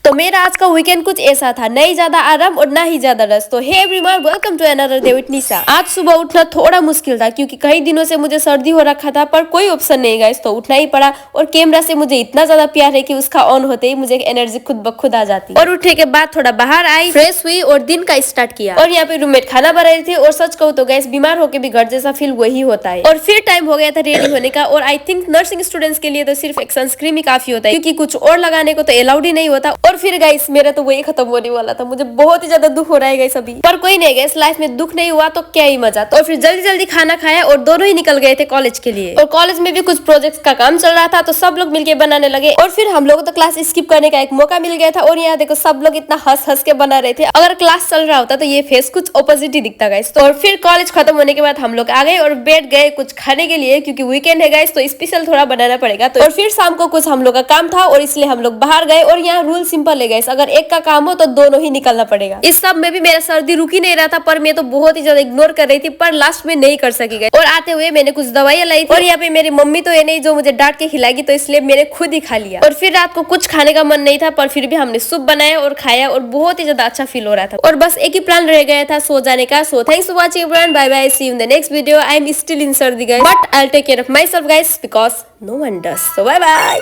तो मेरा आज का वीकेंड कुछ ऐसा था, नहीं ज्यादा आराम और ना ही ज्यादा रस। तो hey everyone, welcome to another day with Nisha. आज सुबह उठना थोड़ा मुश्किल था क्योंकि कई दिनों से मुझे सर्दी हो रखा था, पर कोई ऑप्शन नहीं गाइस, तो उठना ही पड़ा। और कैमरा से मुझे इतना ज्यादा प्यार है कि उसका ऑन होते ही मुझे एनर्जी खुद ब खुद आ जाती। और उठने के बाद थोड़ा बाहर आई, फ्रेश हुई और दिन का स्टार्ट किया। और यहाँ पे रूममेट खाना बना रही थी। और सच कहूँ तो गैस, बीमार होके भी घर जैसा फील वही होता है। और फिर टाइम हो गया था रेडी होने का। और आई थिंक नर्सिंग स्टूडेंट्स के लिए तो सिर्फ एक सनस्क्रीन ही काफी होता है, क्योंकि कुछ और लगाने को तो अलाउड ही नहीं होता। और फिर गाइस, मेरा तो वही खत्म होने वाला था। मुझे बहुत ही ज्यादा दुख हो रहा है गाइस अभी, पर कोई नहीं गाइस, लाइफ में दुख नहीं हुआ तो क्या ही मजा। तो फिर जल्दी जल्दी खाना खाया और दोनों ही निकल गए थे कॉलेज के लिए। और कॉलेज में भी कुछ प्रोजेक्ट्स का काम चल रहा था, तो सब लोग मिलके बनाने लगे। और फिर हम लोग तो क्लास स्किप करने का एक मौका मिल गया था। और यहाँ देखो, सब लोग इतना हंस हंस के बना रहे थे। अगर क्लास चल रहा होता तो ये फेस कुछ ऑपोजिट ही दिखता गाइस। तो और फिर कॉलेज खत्म होने के बाद हम लोग आ गए और बैठ गए कुछ खाने के लिए, क्योंकि वीकेंड है गाइस, तो स्पेशल थोड़ा बनाना पड़ेगा। तो और फिर शाम को कुछ हम लोग का काम था और इसलिए हम लोग बाहर गए। और यहाँ रूल सिंपल है गाइस, अगर एक का काम हो तो दोनों ही निकलना पड़ेगा। इस सब में भी मेरा सर्दी रुक ही नहीं रहा था, पर मैं तो बहुत ही ज्यादा इग्नोर कर रही थी, पर लास्ट में नहीं कर सकी गई। और आते हुए मैंने कुछ दवाइयां लाई थी। और यहाँ पे मेरी मम्मी तो ये नहीं जो मुझे डांट के खिलाएगी, तो इसलिए मैंने खुद ही खा लिया। और फिर रात को कुछ खाने का मन नहीं था, पर फिर भी हमने सूप बनाया और खाया और बहुत ही ज्यादा अच्छा फील हो रहा था। और बस एक ही प्लान रह गया था, सो जाने का। So thanks for watching everyone, bye bye, see you in the next video. I am still in सर्दी guys, but I will take care of myself guys, because no one does. So bye bye.